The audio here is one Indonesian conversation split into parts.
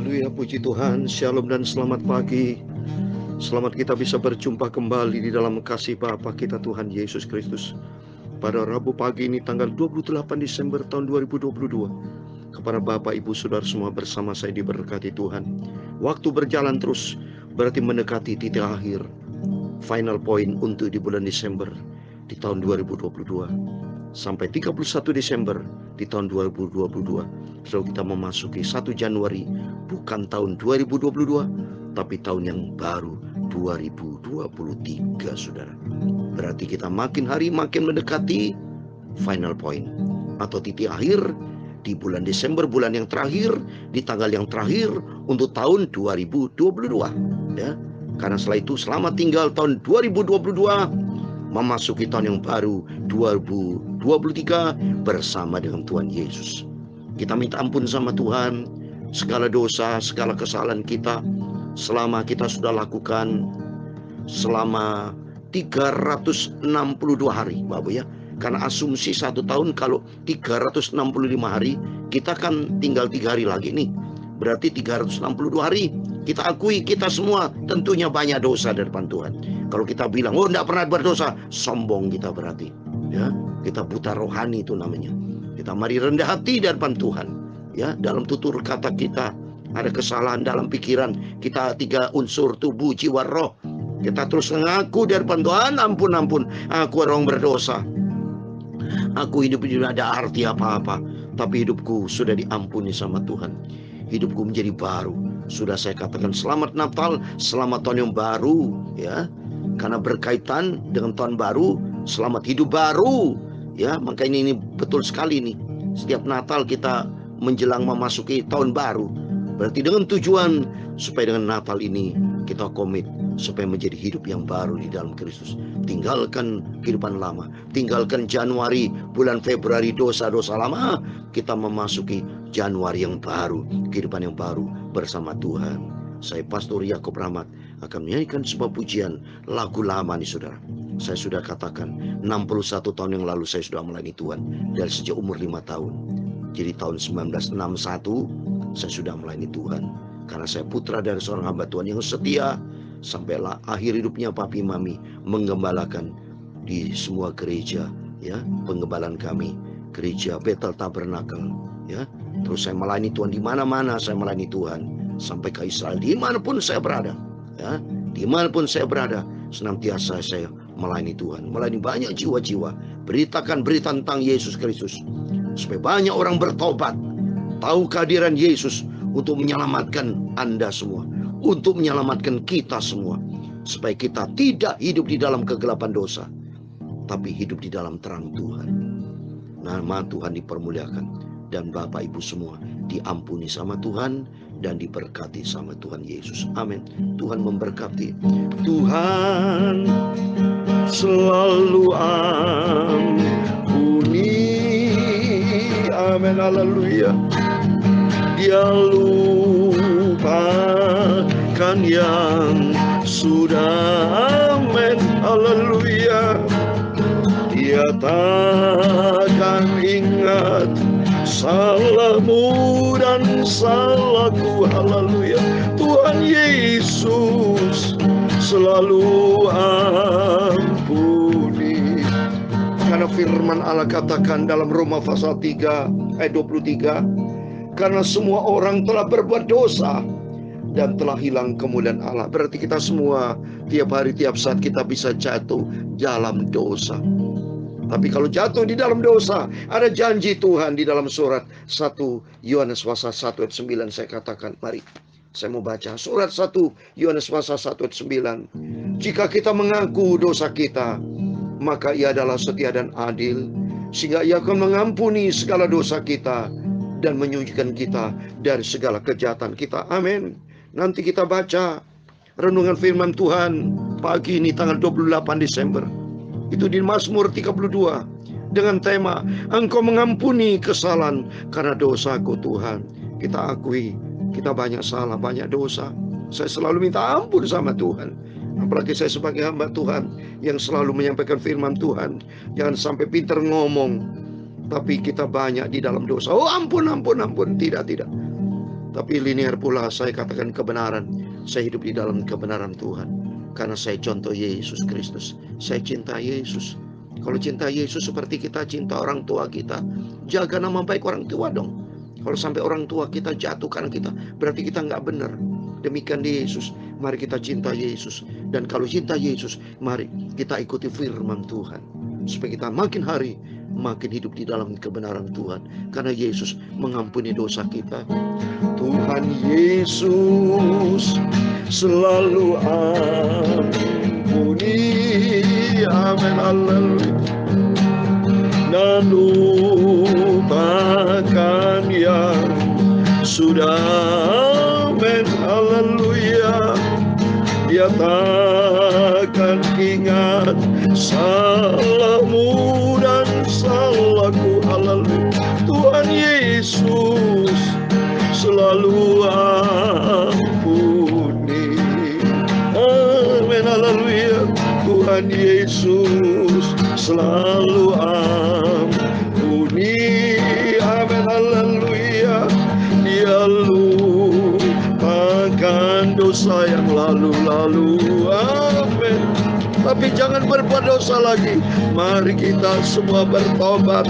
Haleluya, puji Tuhan. Shalom dan selamat pagi. Selamat kita bisa berjumpa kembali di dalam kasih Bapa kita Tuhan Yesus Kristus. Pada Rabu pagi ini tanggal 28 Desember tahun 2022. Kepada Bapak, Ibu, Saudara semua bersama saya diberkati Tuhan. Waktu berjalan terus, berarti mendekati titik akhir. Final point untuk di bulan Desember di tahun 2022. Sampai 31 Desember di tahun 2022. So kita memasuki 1 Januari, bukan tahun 2022, tapi tahun yang baru 2023, saudara. Berarti kita makin hari makin mendekati final point atau titik akhir di bulan Desember, bulan yang terakhir, di tanggal yang terakhir untuk tahun 2022, ya. Karena setelah itu selamat tinggal tahun 2022, memasuki tahun yang baru 2023 bersama dengan Tuhan Yesus. Kita minta ampun sama Tuhan segala dosa, segala kesalahan kita selama kita sudah lakukan selama 362 hari, Bapak ya. Karena asumsi 1 tahun kalau 365 hari, kita kan tinggal 3 hari lagi nih. Berarti 362 hari kita akui kita semua tentunya banyak dosa di depan Tuhan. Kalau kita bilang, oh enggak pernah berdosa, sombong kita berarti. Ya, kita buta rohani itu namanya. Kita mari rendah hati di depan Tuhan. Ya, dalam tutur kata kita ada kesalahan dalam pikiran kita, 3 unsur tubuh, jiwa, roh. Kita terus mengaku di depan Tuhan, ampun, aku orang berdosa. Aku hidup tidak ada arti apa-apa, tapi hidupku sudah diampuni sama Tuhan. Hidupku menjadi baru. Sudah saya katakan selamat Natal, selamat tahun yang baru, ya. Karena berkaitan dengan tahun baru, selamat hidup baru, ya. Makanya ini betul sekali nih. Setiap Natal kita menjelang memasuki tahun baru. Berarti dengan tujuan supaya dengan Natal ini kita komit supaya menjadi hidup yang baru di dalam Kristus. Tinggalkan kehidupan lama, tinggalkan Januari, bulan Februari dosa-dosa lama. Kita memasuki Januari yang baru, kehidupan yang baru bersama Tuhan. Saya Pastor Yakob Rahmat akan menyanyikan sebuah pujian lagu lama nih saudara. Saya sudah katakan 61 tahun yang lalu saya sudah melayani Tuhan dari sejak umur 5 tahun. Jadi tahun 1961 saya sudah melayani Tuhan. Karena saya putra dari seorang hamba Tuhan yang setia, sampailah akhir hidupnya papi mami menggembalakan di semua gereja, ya, penggembalaan kami, gereja Bethel Tabernacle, ya. Terus saya melayani Tuhan di mana-mana, saya melayani Tuhan sampai ke Israel, dimanapun saya berada, ya, dimanapun saya berada, senantiasa saya melayani Tuhan, melayani banyak jiwa-jiwa, beritakan berita tentang Yesus Kristus supaya banyak orang bertobat, tahu kehadiran Yesus untuk menyelamatkan Anda semua, untuk menyelamatkan kita semua, supaya kita tidak hidup di dalam kegelapan dosa, tapi hidup di dalam terang Tuhan. Nama Tuhan dipermuliakan, dan Bapak Ibu semua diampuni sama Tuhan dan diberkati sama Tuhan Yesus. Amin. Tuhan memberkati. Tuhan selalu ampuni. Amin. Haleluya. Dia lupakan yang sudah, amin, haleluya. Dia takkan ingat salahmu dan salahku, haleluya. Tuhan Yesus selalu ampuni. Karena firman Allah katakan dalam Roma pasal 3 ayat 23, karena semua orang telah berbuat dosa dan telah hilang kemuliaan Allah. Berarti kita semua tiap hari, tiap saat kita bisa jatuh dalam dosa. Tapi kalau jatuh di dalam dosa, ada janji Tuhan di dalam surat 1 Yohanes pasal 1 ayat 9. Saya katakan, mari saya mau baca surat 1 Yohanes pasal 1 ayat 9. Jika kita mengaku dosa kita, maka Ia adalah setia dan adil, sehingga Ia akan mengampuni segala dosa kita dan menyucikan kita dari segala kejahatan kita. Amin. Nanti kita baca renungan firman Tuhan pagi ini tanggal 28 Desember. Itu di Mazmur 32 dengan tema Engkau mengampuni kesalahan karena dosaku Tuhan. Kita akui kita banyak salah, banyak dosa. Saya selalu minta ampun sama Tuhan. Apalagi saya sebagai hamba Tuhan yang selalu menyampaikan firman Tuhan. Jangan sampai pintar ngomong tapi kita banyak di dalam dosa. Oh ampun. Tidak. Tapi linear pula saya katakan kebenaran. Saya hidup di dalam kebenaran Tuhan, karena saya contoh Yesus Kristus. Saya cinta Yesus. Kalau cinta Yesus seperti kita cinta orang tua kita, jaga nama baik orang tua dong. Kalau sampai orang tua kita jatuh karena kita, berarti kita nggak benar. Demikian di Yesus. Mari kita cinta Yesus. Dan kalau cinta Yesus, mari kita ikuti firman Tuhan, supaya kita makin hari makin hidup di dalam kebenaran Tuhan, karena Yesus mengampuni dosa kita. Tuhan Yesus selalu ampuni, amin, haleluya. Dan lupakan yang sudah, amin, haleluya. Dia takkan ingat salahmu dan salahku, haleluya. Tuhan Yesus selalu ampuni, amin, haleluya. Tuhan Yesus selalu ampuni, amin, haleluya. Dia lupakan dosa yang lalu-lalu, amin. Tapi jangan berbuat dosa lagi. Mari kita semua bertobat,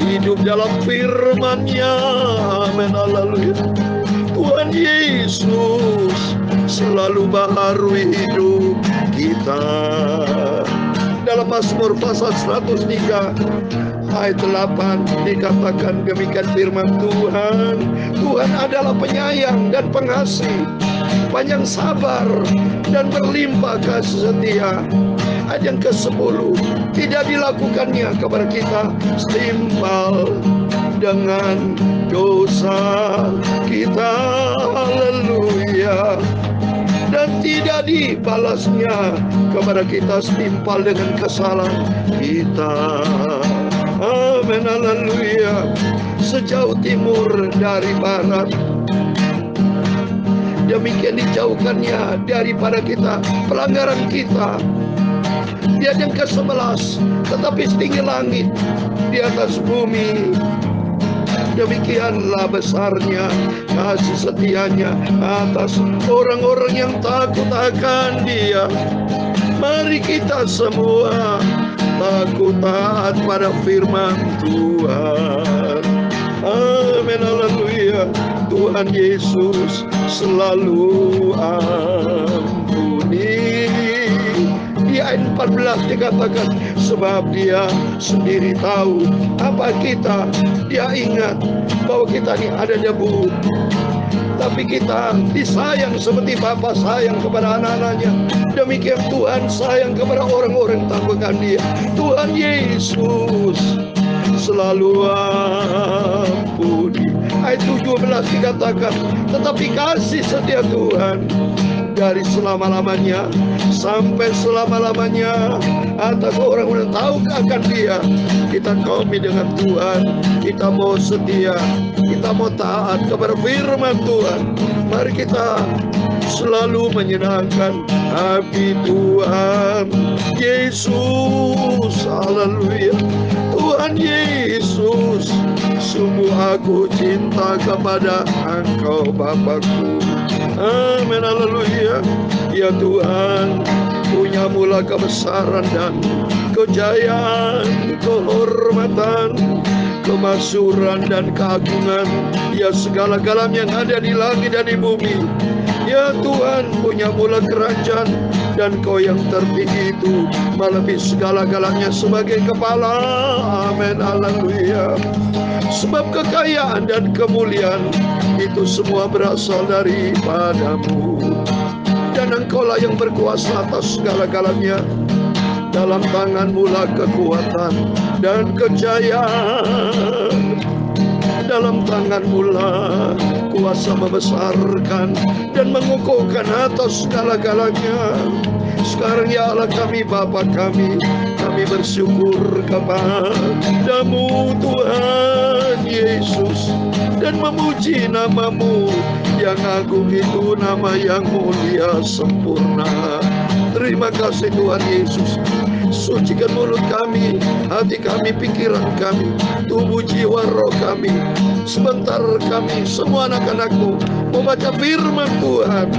hidup dalam firman-Nya, amin, haleluya. Tuhan Yesus selalu baharui hidup kita. Dalam Mazmur pasal 103 ayat 8 dikatakan demikian firman Tuhan. Tuhan adalah penyayang dan pengasih, panjang sabar dan berlimpah kasih setia. Ayat yang ke-10, tidak dilakukannya kepada kita setimpal dengan dosa kita, haleluya. Dan tidak dibalasnya kepada kita setimpal dengan kesalahan kita, amin, haleluya. Sejauh timur dari barat, demikian dijauhkannya daripada kita pelanggaran kita. Di ayat yang ke-11, tetapi setinggi langit di atas bumi, demikianlah besarnya kasih setianya atas orang-orang yang takut akan Dia. Mari kita semua takut taat pada firman Tuhan, amin, haleluya. Tuhan Yesus selalu ampuni. Di ayat 14 dikatakan, sebab Dia sendiri tahu apa kita. Dia ingat bahwa kita ini ada debu, tapi kita disayang seperti Bapa sayang kepada anak-anaknya. Demikian Tuhan sayang kepada orang-orang yang takutkan Dia. Tuhan Yesus selalu ampuni. Ayat 17 dikatakan, tetapi kasih setia Tuhan dari selama-lamanya sampai selama-lamanya atas orang-orang yang tahu akan Dia. Kita komit dengan Tuhan, kita mau setia, kita mau taat kepada firman Tuhan. Mari kita selalu menyenangkan hati Tuhan Yesus, haleluya. Tuhan Yesus, sungguh aku cinta kepada Engkau Bapakku, amin, haleluya. Ya Tuhan, punya mula kebesaran dan kejayaan, kehormatan, kemasyhuran dan keagungan. Ya segala-galanya yang ada di langit dan di bumi. Ya Tuhan, punya mula kerajaan, dan Kau yang tertinggi itu melebihi segala-galanya sebagai kepala, amin, haleluya. Sebab kekayaan dan kemuliaan itu semua berasal daripada-Mu, dan Engkau-lah yang berkuasa atas segala-galanya. Dalam tangan-Mu lah kekuatan dan kejayaan, dalam tangan-Mu lah kuasa membesarkan dan mengukuhkan atas segala-galanya. Sekarang ya Allah kami, Bapa kami bersyukur kepada-Mu Tuhan Yesus, dan memuji nama-Mu yang agung itu, nama yang mulia sempurna. Terima kasih Tuhan Yesus. Sucikan mulut kami, hati kami, pikiran kami, tubuh, jiwa, roh kami. Sebentar kami, semua anak-anak-Mu, membaca firman Tuhan.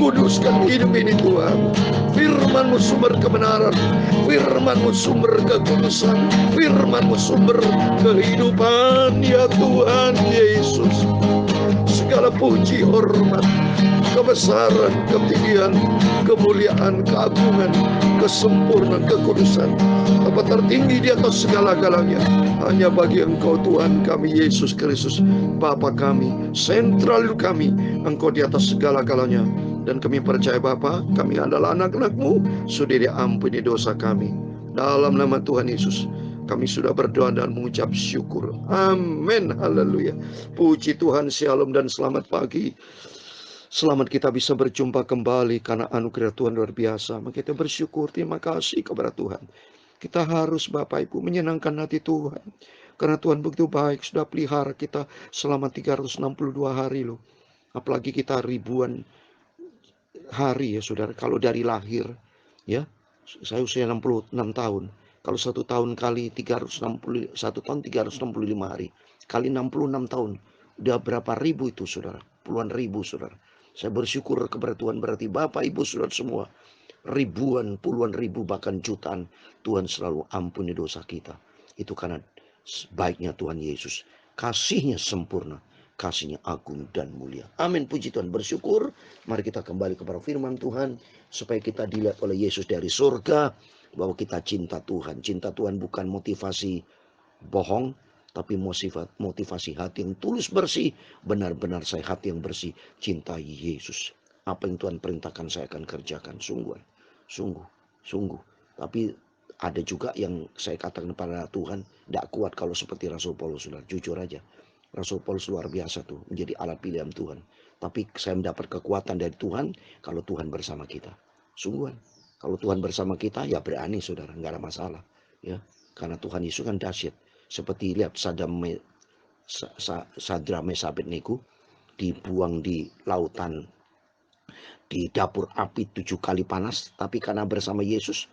Kuduskan hidup ini Tuhan. Firman-Mu sumber kebenaran, firman-Mu sumber kekudusan, firman-Mu sumber kehidupan, ya Tuhan Yesus. Segala puji, hormat, kebesaran, ketinggian, kemuliaan, keagungan, kesempurnaan, kekudusan, apa tertinggi di atas segala-galanya hanya bagi Engkau Tuhan kami Yesus Kristus, Bapa kami, sentral hidup kami. Engkau di atas segala-galanya. Dan kami percaya Bapa, kami adalah anak-anak-Mu, sudah diampuni dosa kami. Dalam nama Tuhan Yesus, kami sudah berdoa dan mengucap syukur. Amin. Haleluya. Puji Tuhan, shalom dan selamat pagi. Selamat kita bisa berjumpa kembali karena anugerah Tuhan luar biasa. Maka kita bersyukur, terima kasih kepada Tuhan. Kita harus Bapak Ibu menyenangkan hati Tuhan. Karena Tuhan begitu baik, sudah pelihara kita selama 362 hari loh. Apalagi kita ribuan hari ya saudara. Kalau dari lahir ya, saya usia 66 tahun. Kalau 1 tahun kali 360, 1 tahun 365 hari kali 66 tahun, udah berapa ribu itu saudara? Puluhan ribu saudara. Saya bersyukur kepada Tuhan, berarti Bapak Ibu saudara semua, ribuan, puluhan ribu, bahkan jutaan, Tuhan selalu ampuni dosa kita. Itu karena baiknya Tuhan Yesus, kasihnya sempurna, kasihnya agung dan mulia. Amin, puji Tuhan. Bersyukur. Mari kita kembali kepada firman Tuhan, supaya kita dilihat oleh Yesus dari surga, bahwa kita cinta Tuhan. Cinta Tuhan bukan motivasi bohong, tapi motivasi hati yang tulus bersih. Benar-benar saya hati yang bersih, cintai Yesus. Apa yang Tuhan perintahkan saya akan kerjakan. Sungguh. Tapi ada juga yang saya katakan kepada Tuhan, tidak kuat kalau seperti Rasul Paulus. Jujur aja, Rasul Paulus luar biasa tuh, menjadi alat pilihan Tuhan. Tapi saya mendapat kekuatan dari Tuhan kalau Tuhan bersama kita. Sungguhan, kalau Tuhan bersama kita ya berani saudara, nggak ada masalah. Ya, karena Tuhan Yesus kan dahsyat. Seperti lihat Sadra Mesha Abednego dibuang di lautan, di dapur api 7 kali panas. Tapi karena bersama Yesus,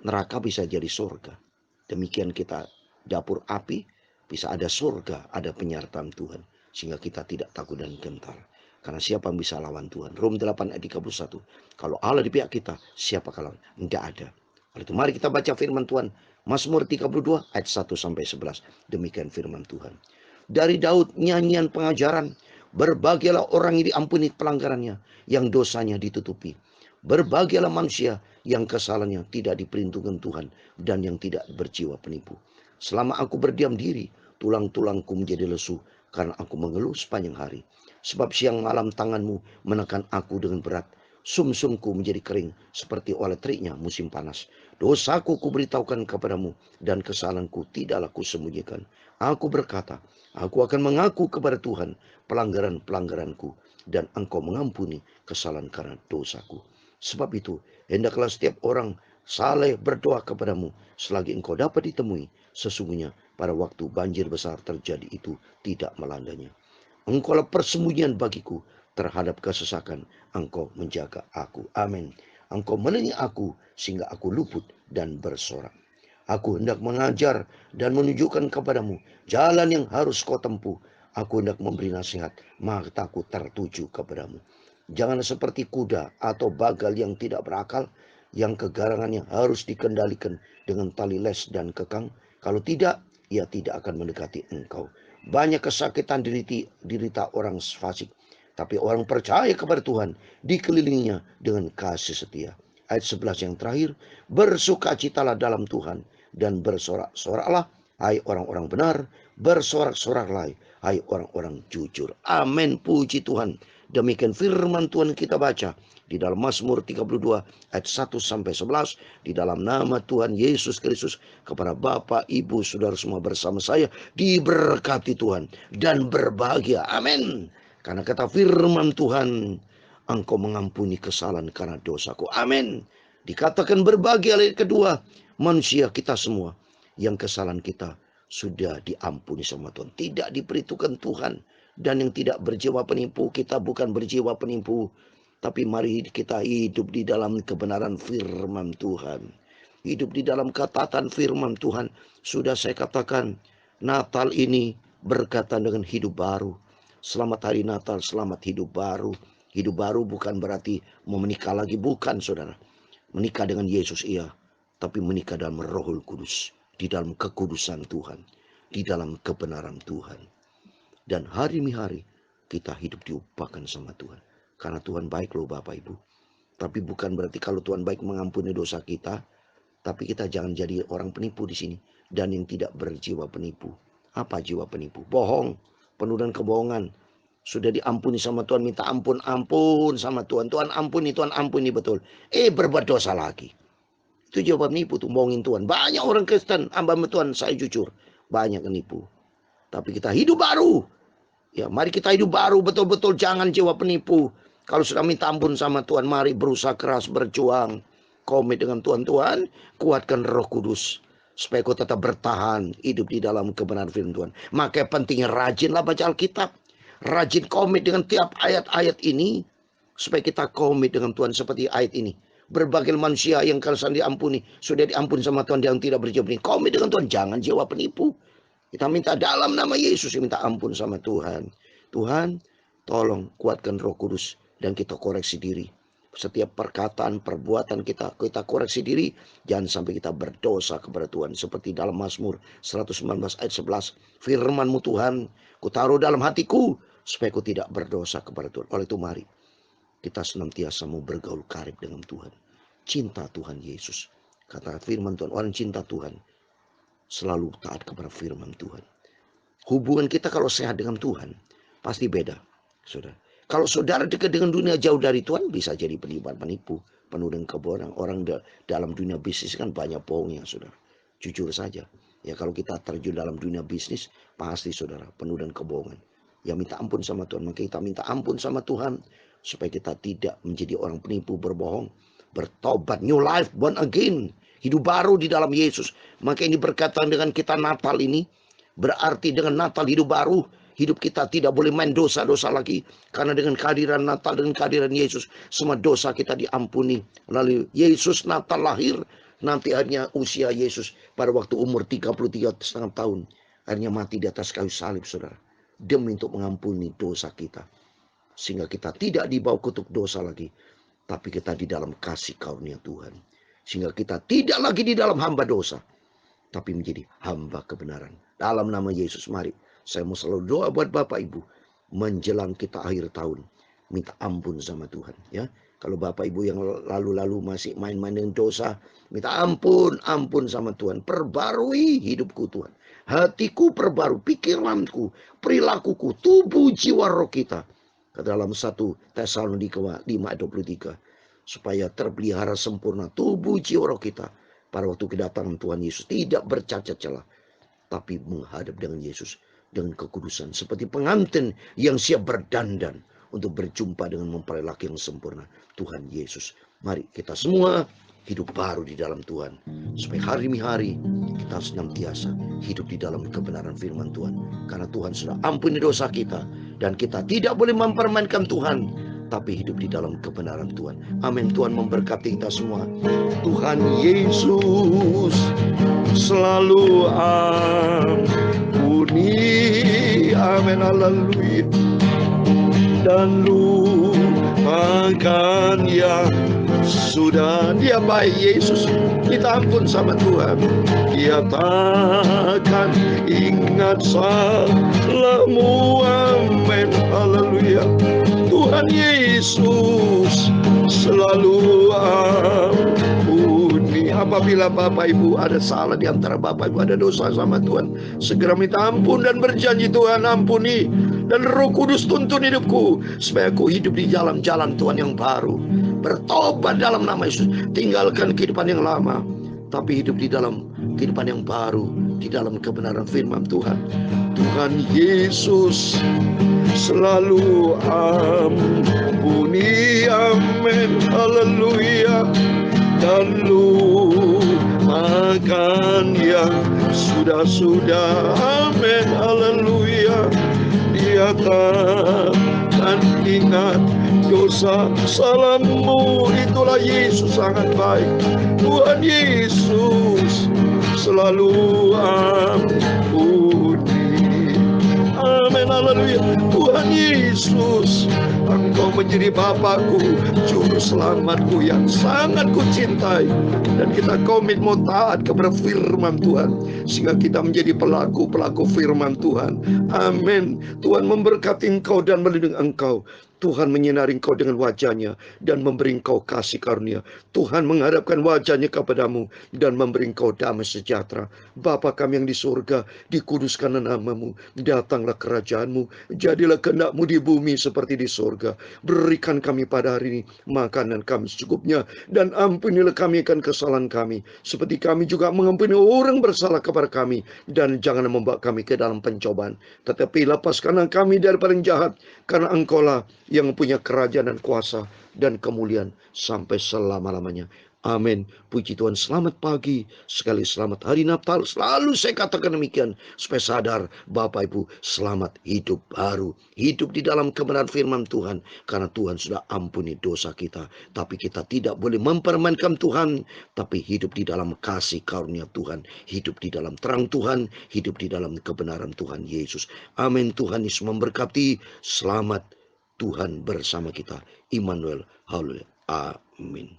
neraka bisa jadi surga. Demikian kita dapur api, bisa ada surga, ada penyertaan Tuhan. Sehingga kita tidak takut dan gentar. Karena siapa yang bisa lawan Tuhan? Rom 8 ayat 31. Kalau Allah di pihak kita, siapa lawan? Tidak ada. Oleh itu mari kita baca firman Tuhan. Mazmur 32 ayat 1-11. Demikian firman Tuhan. Dari Daud nyanyian pengajaran. Berbahagialah orang yang diampuni pelanggarannya, yang dosanya ditutupi. Berbahagialah manusia yang kesalahannya tidak diperhitungkan Tuhan, dan yang tidak berjiwa penipu. Selama aku berdiam diri, tulang-tulangku menjadi lesu, karena aku mengeluh sepanjang hari. Sebab siang malam tanganmu menekan aku dengan berat. Sumsumku menjadi kering seperti oleh teriknya musim panas. Dosaku kuberitahukan kepadamu, dan kesalahanku tidaklah kusembunyikan. Aku berkata, aku akan mengaku kepada Tuhan pelanggaran-pelanggaranku, dan Engkau mengampuni kesalahan karena dosaku. Sebab itu, hendaklah setiap orang saleh berdoa kepadamu selagi engkau dapat ditemui. Sesungguhnya pada waktu banjir besar terjadi itu tidak melandanya. Engkaulah persembunyian bagiku terhadap kesesakan. Engkau menjaga aku. Amin. Engkau menerangi aku sehingga aku luput dan bersorak. Aku hendak mengajar dan menunjukkan kepadamu jalan yang harus kau tempuh. Aku hendak memberi nasihat, mataku tertuju kepadamu. Jangan seperti kuda atau bagal yang tidak berakal, yang kegarangannya harus dikendalikan dengan tali les dan kekang. Kalau tidak, ia tidak akan mendekati engkau. Banyak kesakitan dirita orang fasik, tapi orang percaya kepada Tuhan dikelilinginya dengan kasih setia. Ayat 11 yang terakhir, bersukacitalah dalam Tuhan dan bersorak-soraklah, hai orang-orang benar, bersorak-soraklah, hai orang-orang jujur. Amin, puji Tuhan. Demikian firman Tuhan kita baca di dalam Mazmur 32 ayat 1-11. Di dalam nama Tuhan Yesus Kristus, kepada Bapak, Ibu, Saudara semua bersama saya diberkati Tuhan dan berbahagia. Amin. Karena kata firman Tuhan, Engkau mengampuni kesalahan karena dosaku. Amin. Dikatakan berbahagia ayat kedua, manusia kita semua yang kesalahan kita sudah diampuni sama Tuhan, tidak diperhitungkan Tuhan. Dan yang tidak berjiwa penipu, kita bukan berjiwa penipu, tapi mari kita hidup di dalam kebenaran firman Tuhan. hidup di dalam ketaatan firman Tuhan. Sudah saya katakan, Natal ini berkaitan dengan hidup baru. Selamat hari Natal, selamat hidup baru. Hidup baru bukan berarti mau menikah lagi, bukan saudara. Menikah dengan Yesus iya, tapi menikah dalam Rohul Kudus, di dalam kekudusan Tuhan, di dalam kebenaran Tuhan. Dan hari-hari kita hidup diupahkan sama Tuhan. Karena Tuhan baik loh Bapak Ibu. Tapi bukan berarti kalau Tuhan baik mengampuni dosa kita, tapi kita jangan jadi orang penipu di sini. Dan yang tidak berjiwa penipu. Apa jiwa penipu? Bohong, penuh dengan kebohongan. Sudah diampuni sama Tuhan, minta ampun sama Tuhan. Tuhan ampuni betul. Berbuat dosa lagi. Itu jiwa penipu tuh, bohongin Tuhan. Banyak orang Kristen, hamba Tuhan, saya jujur, banyak penipu. Tapi kita hidup baru. Ya, mari kita hidup baru, betul-betul jangan jiwa penipu. Kalau sudah minta ampun sama Tuhan, mari berusaha keras, berjuang. Komit dengan Tuhan, kuatkan Roh Kudus. Supaya kau tetap bertahan, hidup di dalam kebenaran firman Tuhan. Makanya pentingnya rajinlah baca Alkitab. Rajin komit dengan tiap ayat-ayat ini. Supaya kita komit dengan Tuhan seperti ayat ini. Berbagai manusia yang kalau diampuni, sudah diampuni sama Tuhan yang tidak berjiwa penipu. Komit dengan Tuhan, jangan jiwa penipu. Kita minta dalam nama Yesus, minta ampun sama Tuhan. Tuhan, tolong kuatkan Roh Kudus dan kita koreksi diri. Setiap perkataan, perbuatan kita koreksi diri. Jangan sampai kita berdosa kepada Tuhan. Seperti dalam Mazmur 119 ayat 11. Firman-Mu Tuhan, ku taruh dalam hatiku, supaya ku tidak berdosa kepada Tuhan. Oleh itu mari, kita senantiasa mau bergaul karib dengan Tuhan. Cinta Tuhan Yesus. Kata firman Tuhan, orang cinta Tuhan selalu taat kepada firman Tuhan. Hubungan kita kalau sehat dengan Tuhan, pasti beda, saudara. Kalau saudara dekat dengan dunia jauh dari Tuhan, bisa jadi penipu, penuh dengan kebohongan. Orang dalam dunia bisnis kan banyak bohongnya, saudara. Jujur saja. Ya kalau kita terjun dalam dunia bisnis, pasti saudara, penuh dengan kebohongan. Ya minta ampun sama Tuhan. Maka kita minta ampun sama Tuhan. Supaya kita tidak menjadi orang penipu, berbohong. Bertobat, new life, born again. Hidup baru di dalam Yesus. Maka ini berkaitan dengan kita Natal ini. Berarti dengan Natal hidup baru. Hidup kita tidak boleh main dosa-dosa lagi. Karena dengan kehadiran Natal, dengan kehadiran Yesus, semua dosa kita diampuni. Lalu Yesus Natal lahir. Nanti akhirnya usia Yesus pada waktu umur 33,5 tahun. Akhirnya mati di atas kayu salib, saudara. Demi untuk mengampuni dosa kita. Sehingga kita tidak dibawa kutuk dosa lagi. Tapi kita di dalam kasih karunia Tuhan. Sehingga kita tidak lagi di dalam hamba dosa. Tapi menjadi hamba kebenaran. Dalam nama Yesus, mari. Saya mau selalu doa buat Bapak Ibu. Menjelang kita akhir tahun. Minta ampun sama Tuhan. Ya, kalau Bapak Ibu yang lalu-lalu masih main-main dengan dosa. Minta ampun sama Tuhan. Perbarui hidupku Tuhan. Hatiku perbaru. Pikiranku. Perilakuku. Tubuh jiwa roh kita. Ke dalam 1 Tesalonika 5:23. Supaya terpelihara sempurna tubuh jiwa roh kita. Pada waktu kedatangan Tuhan Yesus. Tidak bercacat celah. Tapi menghadap dengan Yesus. Dengan kekudusan. Seperti pengantin yang siap berdandan. Untuk berjumpa dengan mempelai laki yang sempurna. Tuhan Yesus. Mari kita semua hidup baru di dalam Tuhan. Supaya hari-hari kita senantiasa hidup di dalam kebenaran firman Tuhan. Karena Tuhan sudah ampuni dosa kita. Dan kita tidak boleh mempermainkan Tuhan. Tapi hidup di dalam kebenaran Tuhan. Amin. Tuhan memberkati kita semua. Tuhan Yesus selalu ampuni. Amin. Haleluya. Dan lupakan yang sudah. Dia baik Yesus. Kita ampun sama Tuhan. Dia takkan ingat salahmu. Amin. Haleluya. Tuhan Yesus selalu ampuni. Apabila Bapak Ibu ada salah di antara Bapak Ibu, ada dosa sama Tuhan, segera minta ampun dan berjanji, Tuhan ampuni. Dan Roh Kudus tuntun hidupku supaya aku hidup di jalan-jalan Tuhan yang baru. Bertobat dalam nama Yesus. Tinggalkan kehidupan yang lama, tapi hidup di dalam kehidupan yang baru, di dalam kebenaran firman Tuhan. Tuhan Yesus selalu ampuni. Amin. Haleluya. Dan lupakan yang sudah-sudah. Amin. Haleluya. Dia takkan ingat dosa. Salammu itulah Yesus sangat baik. Tuhan Yesus selalu ampuni. Amin, haleluya. Tuhan Yesus, Engkau menjadi Bapakku, Juru Selamatku yang sangat kucintai. Dan kita komit mau taat kepada firman Tuhan, sehingga kita menjadi pelaku-pelaku firman Tuhan. Amin. Tuhan memberkati engkau dan melindungi engkau. Tuhan menyinari engkau dengan wajahnya dan memberi engkau kasih karunia. Tuhan menghadapkan wajahnya kepadamu dan memberi engkau damai sejahtera. Bapa kami yang di surga, dikuduskanlah namamu, datanglah kerajaanmu, jadilah kehendakmu di bumi seperti di surga. Berikan kami pada hari ini makanan kami secukupnya, dan ampunilah kami akan kesalahan kami, seperti kami juga mengampuni orang bersalah kepada kami. Dan jangan membawa kami ke dalam pencobaan, tetapi lepaskanlah kami daripada yang jahat, karena Engkaulah yang punya kerajaan dan kuasa dan kemuliaan sampai selama-lamanya. Amin. Puji Tuhan. Selamat pagi, sekali selamat hari Natal. Selalu saya katakan demikian, supaya sadar Bapak Ibu, selamat hidup baru, hidup di dalam kebenaran firman Tuhan, karena Tuhan sudah ampuni dosa kita. Tapi kita tidak boleh mempermainkan Tuhan, tapi hidup di dalam kasih karunia Tuhan, hidup di dalam terang Tuhan, hidup di dalam kebenaran Tuhan Yesus. Amin. Tuhan Yesus memberkati. Selamat, Tuhan bersama kita. Immanuel. Haleluya. Amin.